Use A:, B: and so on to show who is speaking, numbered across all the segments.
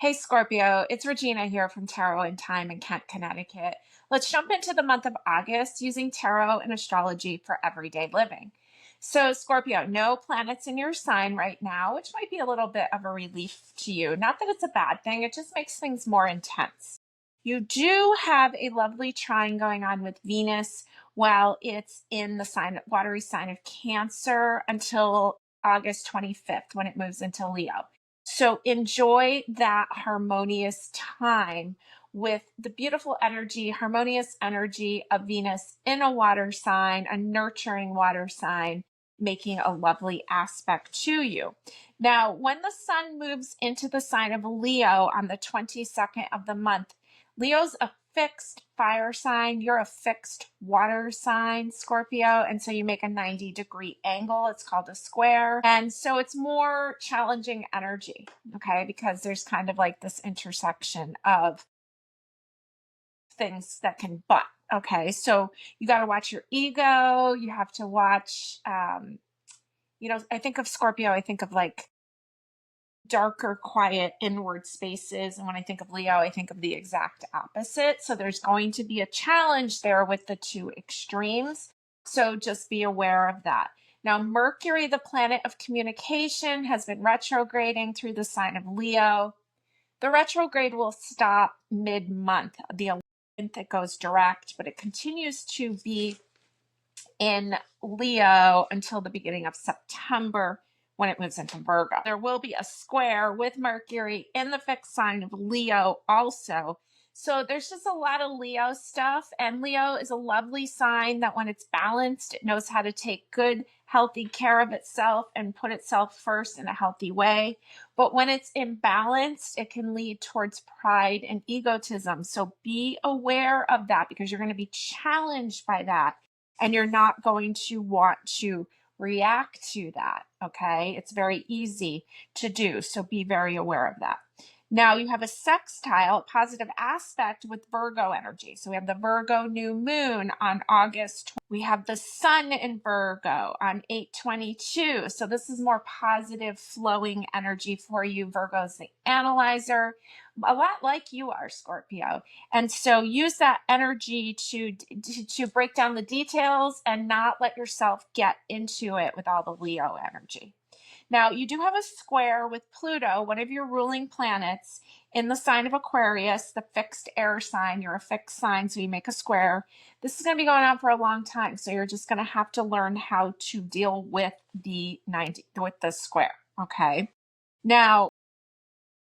A: Hey Scorpio, it's Regina here from Tarot and Time in Kent, Connecticut. Let's jump into the month of August using tarot and astrology for everyday living. So Scorpio, no planets in your sign right now, which might be a little bit of a relief to you. Not that it's a bad thing, it just makes things more intense. You do have a lovely trine going on with Venus while it's in the watery sign of Cancer until August 25th when it moves into Leo. So enjoy that harmonious time with the beautiful energy, harmonious energy of Venus in a water sign, a nurturing water sign, making a lovely aspect to you. Now, when the sun moves into the sign of Leo on the 22nd of the month, Leo's a fixed fire sign. You're a fixed water sign, Scorpio. And so you make a 90-degree angle. It's called a square. And so it's more challenging energy, okay? Because there's kind of like this intersection of things that can butt, okay? So you got to watch your ego. You have to watch, I think of Scorpio, I think of like darker, quiet, inward spaces. And when I think of Leo, I think of the exact opposite. So there's going to be a challenge there with the two extremes. So just be aware of that. Now, Mercury, the planet of communication, has been retrograding through the sign of Leo. The retrograde will stop mid-month, the 11th it goes direct, but it continues to be in Leo until the beginning of September when it moves into Virgo. There will be a square with Mercury in the fixed sign of Leo also. So there's just a lot of Leo stuff, and Leo is a lovely sign that when it's balanced, it knows how to take good, healthy care of itself and put itself first in a healthy way. But when it's imbalanced, it can lead towards pride and egotism. So be aware of that because you're going to be challenged by that. And you're not going to want to react to that, okay? It's very easy to do, so be very aware of that. Now you have a sextile, positive aspect with Virgo energy. So we have the Virgo new moon on August. We have the sun in Virgo on 8/22. So this is more positive flowing energy for you. Virgo's the analyzer, a lot like you are, Scorpio. And so use that energy to break down the details and not let yourself get into it with all the Leo energy. Now, you do have a square with Pluto, one of your ruling planets, in the sign of Aquarius, the fixed air sign. You're a fixed sign, so you make a square. This is going to be going on for a long time, so you're just going to have to learn how to deal with the square, okay? Now,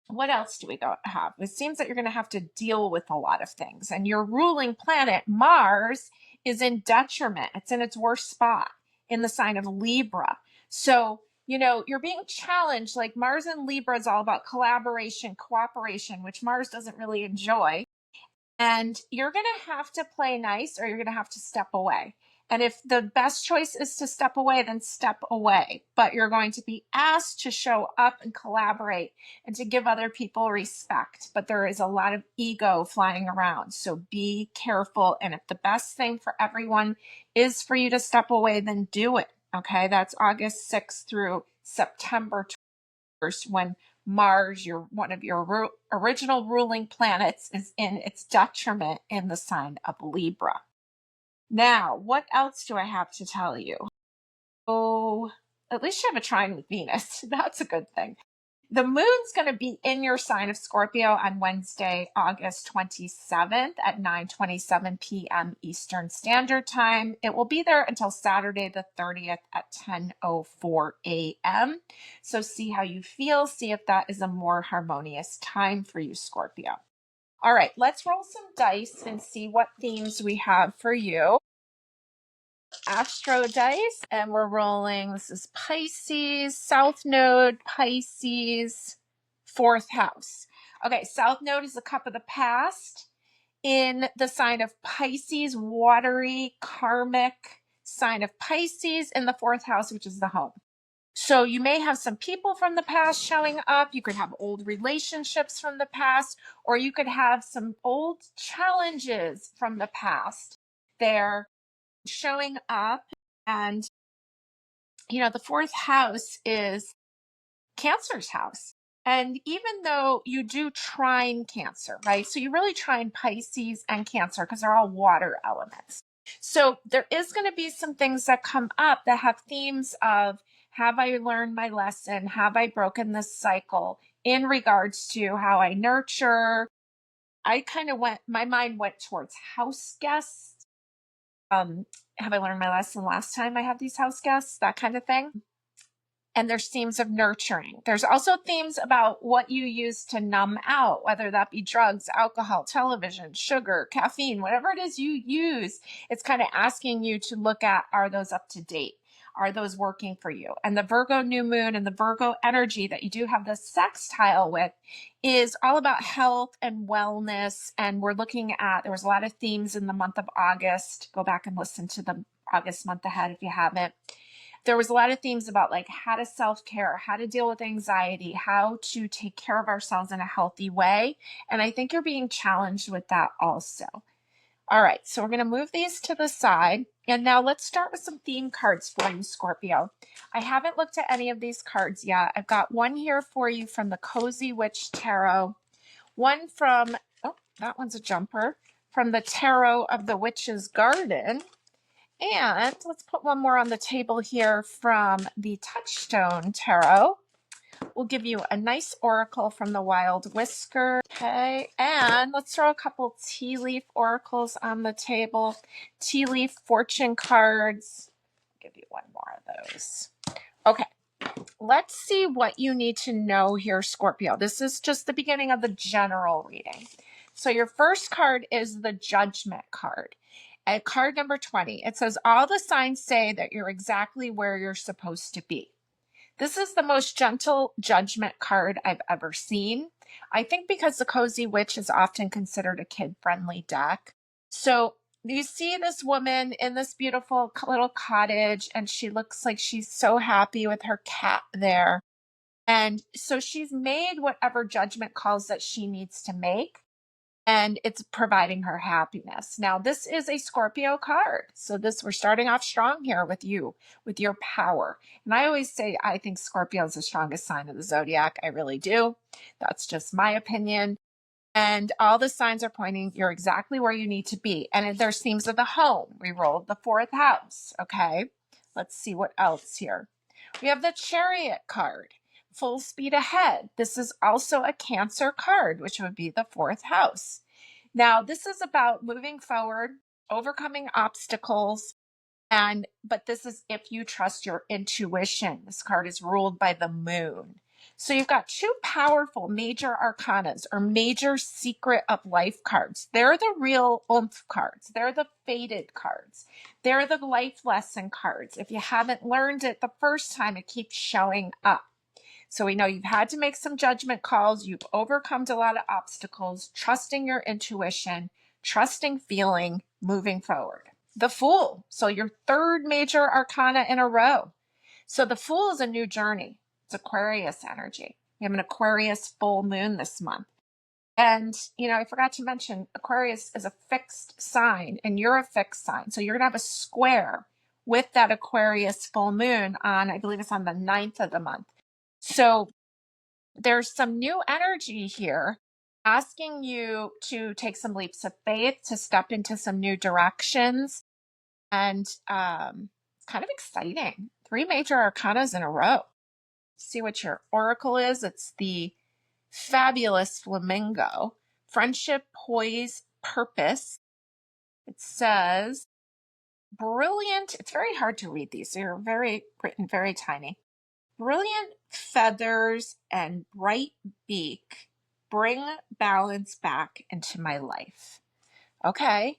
A: what else do we have? It seems that you're going to have to deal with a lot of things, and your ruling planet, Mars, is in detriment. It's in its worst spot in the sign of Libra. So you're being challenged. Like Mars and Libra is all about collaboration, cooperation, which Mars doesn't really enjoy. And you're going to have to play nice or you're going to have to step away. And if the best choice is to step away, then step away. But you're going to be asked to show up and collaborate and to give other people respect. But there is a lot of ego flying around. So be careful. And if the best thing for everyone is for you to step away, then do it. Okay, that's August 6th through September 1st when Mars, one of your original ruling planets, is in its detriment in the sign of Libra. Now, what else do I have to tell you? Oh, at least you have a trine with Venus. That's a good thing. The moon's going to be in your sign of Scorpio on Wednesday, August 27th at 9:27 p.m. Eastern Standard Time. It will be there until Saturday the 30th at 10:04 a.m. So see how you feel. See if that is a more harmonious time for you, Scorpio. All right, let's roll some dice and see what themes we have for you. Astro dice, and we're rolling. This is Pisces, South Node, Pisces, 4th house. Okay, South Node is the cup of the past in the sign of Pisces, watery, karmic sign of Pisces in the 4th house, which is the home. So you may have some people from the past showing up. You could have old relationships from the past, or you could have some old challenges from the past. They're showing up, and the 4th house is Cancer's house. And even though you do trine Cancer, right? So you really trine Pisces and Cancer because they're all water elements. So there is going to be some things that come up that have themes of, have I learned my lesson? Have I broken this cycle in regards to how I nurture? I kind of my mind went towards house guests. Have I learned my lesson last time I had these house guests? That kind of thing. And there's themes of nurturing. There's also themes about what you use to numb out, whether that be drugs, alcohol, television, sugar, caffeine, whatever it is you use. It's kind of asking you to look at, are those up to date? Are those working for you? And the Virgo new moon and the Virgo energy that you do have the sextile with is all about health and wellness. And we're looking at, there was a lot of themes in the month of August. Go back and listen to the August month ahead if you haven't. There was a lot of themes about like how to self-care, how to deal with anxiety, how to take care of ourselves in a healthy way. And I think you're being challenged with that also. All right, so we're going to move these to the side. And now let's start with some theme cards for you, Scorpio. I haven't looked at any of these cards yet. I've got one here for you from the Cozy Witch Tarot. One from, oh, that one's a jumper, from the Tarot of the Witch's Garden. And let's put one more on the table here from the Touchstone Tarot. We'll give you a nice oracle from the Wild Whisker. Okay, and let's throw a couple tea leaf oracles on the table. Tea leaf fortune cards. I'll give you one more of those. Okay, let's see what you need to know here, Scorpio. This is just the beginning of the general reading. So your first card is the Judgment card. At card number 20, it says, all the signs say that you're exactly where you're supposed to be. This is the most gentle judgment card I've ever seen. I think because the Cozy Witch is often considered a kid-friendly deck. So you see this woman in this beautiful little cottage, and she looks like she's so happy with her cat there. And so she's made whatever judgment calls that she needs to make, and it's providing her happiness. Now, this is a Scorpio card. So we're starting off strong here with you, with your power. And I always say, I think Scorpio is the strongest sign of the zodiac. I really do. That's just my opinion. And all the signs are pointing, you're exactly where you need to be. And there's themes of the home. We rolled the fourth house. Okay. Let's see what else here. We have the Chariot card. Full speed ahead. This is also a Cancer card, which would be the fourth house. Now, this is about moving forward, overcoming obstacles, but this is if you trust your intuition. This card is ruled by the moon. So you've got two powerful major arcanas or major secret of life cards. They're the real oomph cards. They're the fated cards. They're the life lesson cards. If you haven't learned it the first time, it keeps showing up. So we know you've had to make some judgment calls. You've overcome a lot of obstacles, trusting your intuition, trusting feeling, moving forward. The Fool. So your third major arcana in a row. So the Fool is a new journey. It's Aquarius energy. We have an Aquarius full moon this month. And, I forgot to mention Aquarius is a fixed sign and you're a fixed sign. So you're going to have a square with that Aquarius full moon on, I believe it's on the 9th of the month. So there's some new energy here asking you to take some leaps of faith, to step into some new directions. And it's kind of exciting. 3 major arcanas in a row. See what your oracle is. It's the Fabulous Flamingo. Friendship, poise, purpose. It says, brilliant. It's very hard to read these. They're written very tiny. Brilliant feathers and bright beak bring balance back into my life. Okay.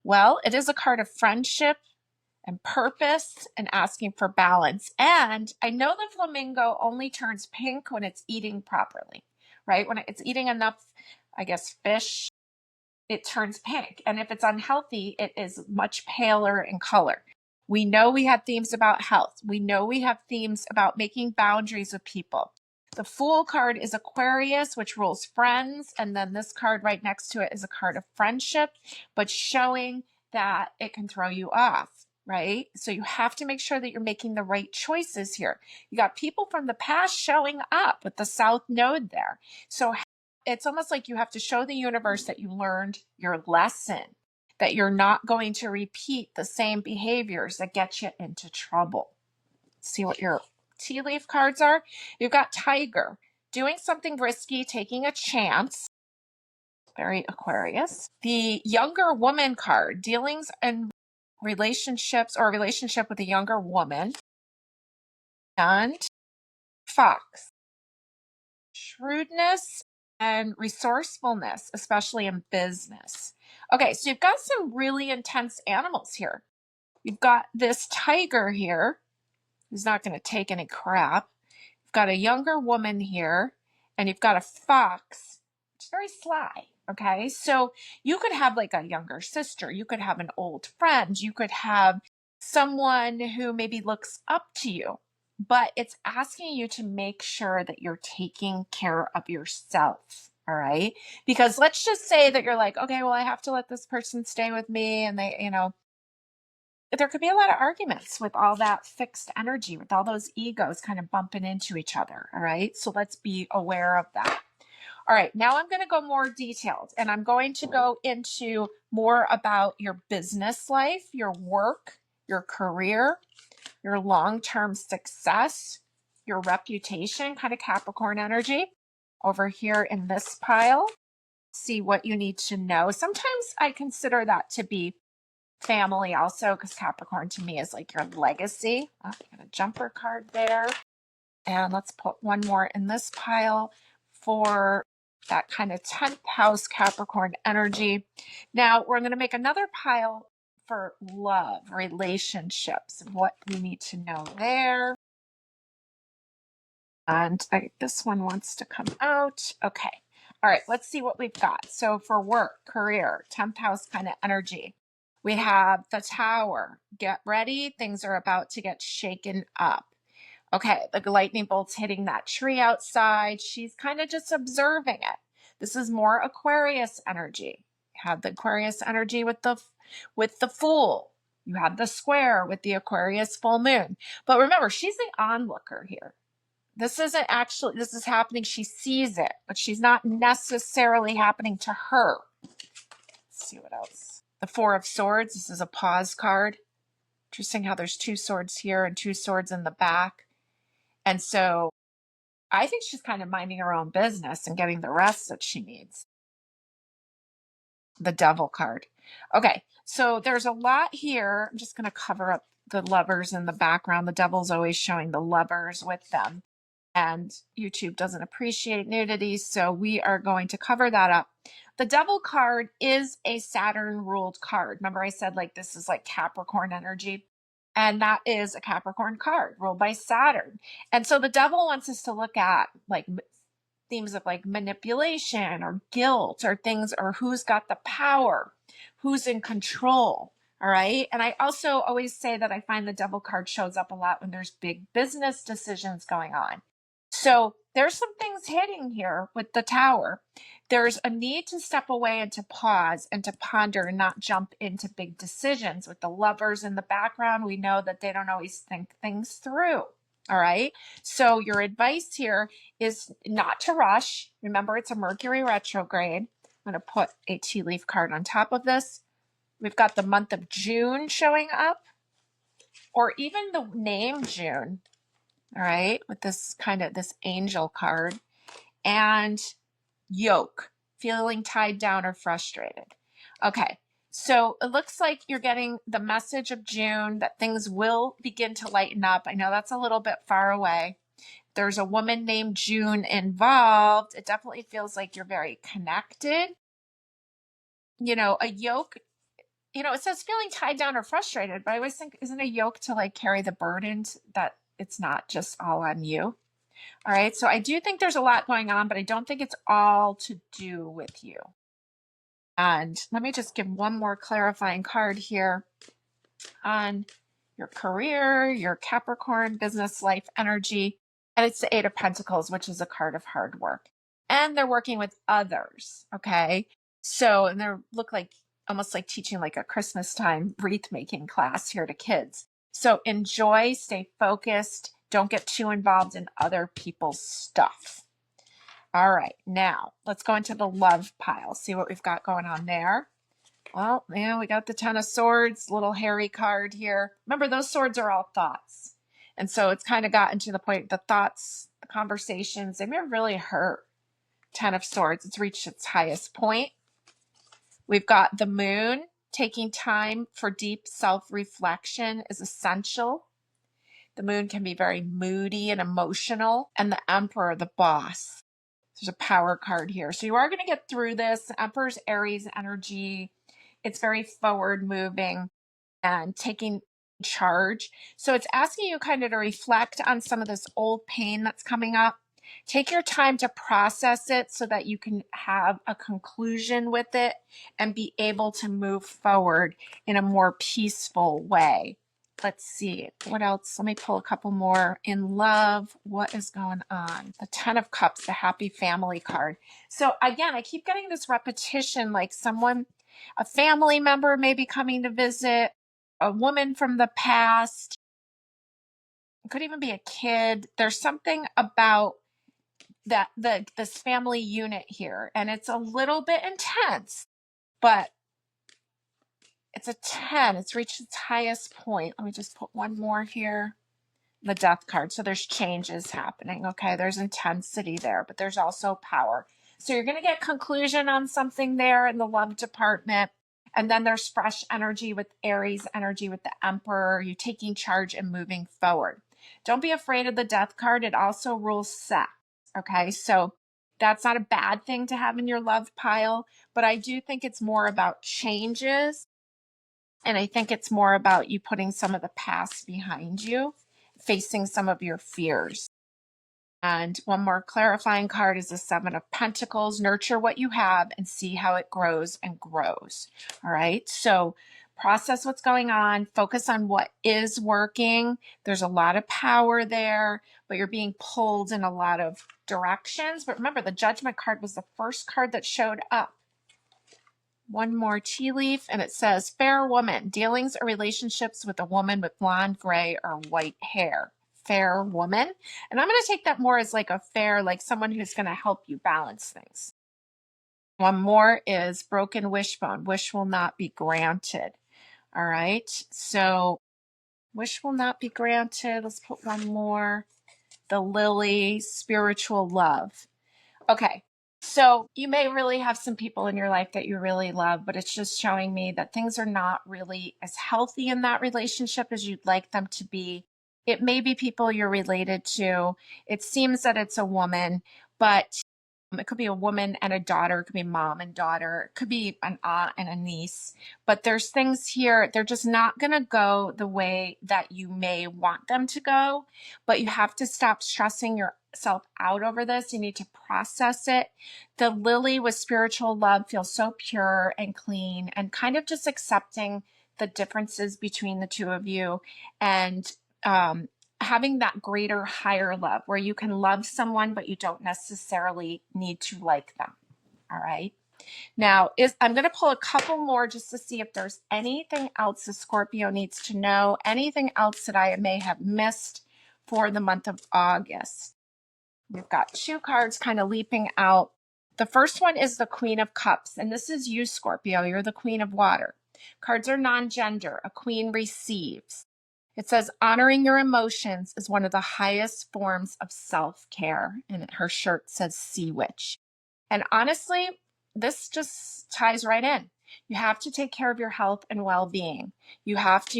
A: Well, it is a card of friendship and purpose and asking for balance. And I know the flamingo only turns pink when it's eating properly, right? When it's eating enough, I guess, fish, it turns pink. And if it's unhealthy, it is much paler in color. We know we have themes about health. We know we have themes about making boundaries with people. The Fool card is Aquarius, which rules friends. And then this card right next to it is a card of friendship, but showing that it can throw you off. right? So you have to make sure that you're making the right choices here. You got people from the past showing up with the South Node there. So it's almost like you have to show the universe that you learned your lesson, that you're not going to repeat the same behaviors that get you into trouble. See what your tea leaf cards are. You've got Tiger, doing something risky, taking a chance. Very Aquarius. The Younger Woman card, dealings and relationships, or a relationship with a younger woman. And Fox, shrewdness and resourcefulness, especially in business. Okay, so you've got some really intense animals here. You've got this tiger here who's not going to take any crap. You've got a younger woman here, and you've got a fox. It's very sly. Okay, so you could have like a younger sister, you could have an old friend, you could have someone who maybe looks up to you, but it's asking you to make sure that you're taking care of yourself. All right, because let's just say that you're like, okay, well, I have to let this person stay with me, and they, there could be a lot of arguments with all that fixed energy, with all those egos kind of bumping into each other. All right, so let's be aware of that. All right, now I'm going to go more detailed, and I'm going to go into more about your business life, your work, your career, your long-term success, your reputation, kind of Capricorn energy over here in this pile. See what you need to know. Sometimes I consider that to be family also, because Capricorn to me is like your legacy. Oh, I got a jumper card there. And let's put one more in this pile for that kind of 10th house Capricorn energy. Now we're going to make another pile for love, relationships, and what you need to know there. And this one wants to come out. Okay. All right, let's see what we've got. So for work, career, 10th house kind of energy, we have the Tower. Get ready. Things are about to get shaken up. Okay, the lightning bolt's hitting that tree outside. She's kind of just observing it. This is more Aquarius energy. You have the Aquarius energy with the Fool. You have the square with the Aquarius full moon. But remember, she's the onlooker here. This isn't actually, this is happening. She sees it, but she's not necessarily happening to her. Let's see what else. The Four of Swords. This is a pause card. Interesting how there's two swords here and two swords in the back. And so I think she's kind of minding her own business and getting the rest that she needs. The Devil card. Okay, so there's a lot here. I'm just going to cover up the lovers in the background. The Devil's always showing the lovers with them. And YouTube doesn't appreciate nudity, so we are going to cover that up. The Devil card is a Saturn-ruled card. Remember I said like this is like Capricorn energy? And that is a Capricorn card ruled by Saturn. And so the Devil wants us to look at like themes of like manipulation or guilt or things, or who's got the power, who's in control. All right. And I also always say that I find the Devil card shows up a lot when there's big business decisions going on. So there's some things hitting here with the Tower. There's a need to step away and to pause and to ponder and not jump into big decisions. With the lovers in the background, we know that they don't always think things through. All right. So your advice here is not to rush. Remember, it's a Mercury retrograde. I'm going to put a tea leaf card on top of this. We've got the month of June showing up, or even the name June. All right, with this kind of this angel card, and yoke, feeling tied down or frustrated. Okay, so it looks like you're getting the message of June that things will begin to lighten up. I know that's a little bit far away. There's a woman named June involved. It definitely feels like you're very connected. A yoke, it says feeling tied down or frustrated, but I always think, isn't a yoke to like carry the burdens, that it's not just all on you? All right, so I do think there's a lot going on, but I don't think it's all to do with you. And let me just give one more clarifying card here on your career, your Capricorn business life energy. And it's the Eight of Pentacles, which is a card of hard work. And they're working with others, okay? So, and they look like almost like teaching like a Christmas time wreath making class here to kids. So enjoy, stay focused, don't get too involved in other people's stuff. All right, now let's go into the love pile, see what we've got going on there. Well, yeah, we got the Ten of Swords, little hairy card here. Remember, those swords are all thoughts. And so it's kind of gotten to the point, the thoughts, the conversations, they may have really hurt. Ten of Swords, it's reached its highest point. We've got the Moon. Taking time for deep self-reflection is essential. The Moon can be very moody and emotional. And the Emperor, the boss. There's a power card here. So you are going to get through this. Emperor's Aries energy. It's very forward moving and taking charge. So it's asking you kind of to reflect on some of this old pain that's coming up. Take your time to process it so that you can have a conclusion with it and be able to move forward in a more peaceful way. Let's see, what else? Let me pull a couple more. In love, what is going on? The Ten of Cups, the happy family card. So again, I keep getting this repetition, like someone, a family member may be coming to visit, a woman from the past. It could even be a kid. There's something about that this family unit here, and it's a little bit intense, but it's a 10. It's reached its highest point. Let me just put one more here. The Death card. So there's changes happening. Okay, there's intensity there, but there's also power. So you're going to get conclusion on something there in the love department. And then there's fresh energy with Aries energy with the Emperor. You're taking charge and moving forward. Don't be afraid of the Death card. It also rules sex. Okay, so that's not a bad thing to have in your love pile, but I do think it's more about changes. And I think it's more about you putting some of the past behind you, facing some of your fears. And one more clarifying card is the Seven of Pentacles. Nurture what you have and see how it grows and grows. All right. So process what's going on. Focus on what is working. There's a lot of power there, but you're being pulled in a lot of directions. But remember, the Judgment card was the first card that showed up. One more tea leaf, and it says, fair woman, dealings or relationships with a woman with blonde, gray, or white hair. Fair woman. And I'm going to take that more as like a fair, like someone who's going to help you balance things. One more is broken wishbone. Wish will not be granted. All right. So wish will not be granted. Let's put one more. The lily, spiritual love. Okay. So you may really have some people in your life that you really love, but it's just showing me that things are not really as healthy in that relationship as you'd like them to be. It may be people you're related to. It seems that it's a woman, but it could be a woman and a daughter. It could be mom and daughter. It could be an aunt and a niece. But there's things here, they're just not going to go the way that you may want them to go. But you have to stop stressing yourself out over this. You need to process it. The lily with spiritual love feels so pure and clean and kind of just accepting the differences between the two of you and having that greater, higher love where you can love someone, but you don't necessarily need to like them. All right. Now, I'm going to pull a couple more just to see if there's anything else the Scorpio needs to know, anything else that I may have missed for the month of August. We've got two cards kind of leaping out. The first one is the Queen of Cups, and this is you, Scorpio. You're the Queen of Water. Cards are non-gender. A queen receives. It says honoring your emotions is one of the highest forms of self-care. And her shirt says Sea Witch. And honestly, this just ties right in. You have to take care of your health and well-being. You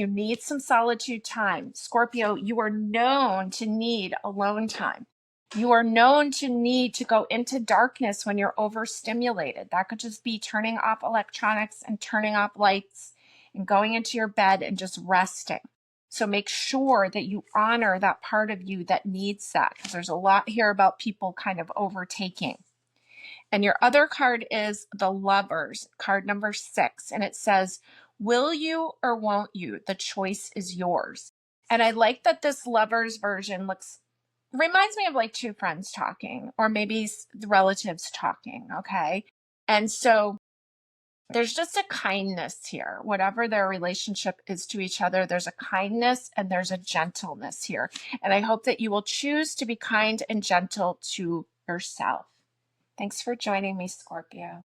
A: need some solitude time. Scorpio, you are known to need alone time. You are known to need to go into darkness when you're overstimulated. That could just be turning off electronics and turning off lights and going into your bed and just resting. So make sure that you honor that part of you that needs that, because there's a lot here about people kind of overtaking. And your other card is the Lovers, card number 6. And it says, will you or won't you? The choice is yours. And I like that this Lovers version reminds me of like two friends talking, or maybe the relatives talking. Okay. And so There's just a kindness here. Whatever their relationship is to each other, there's a kindness and there's a gentleness here. And I hope that you will choose to be kind and gentle to yourself. Thanks for joining me, Scorpio.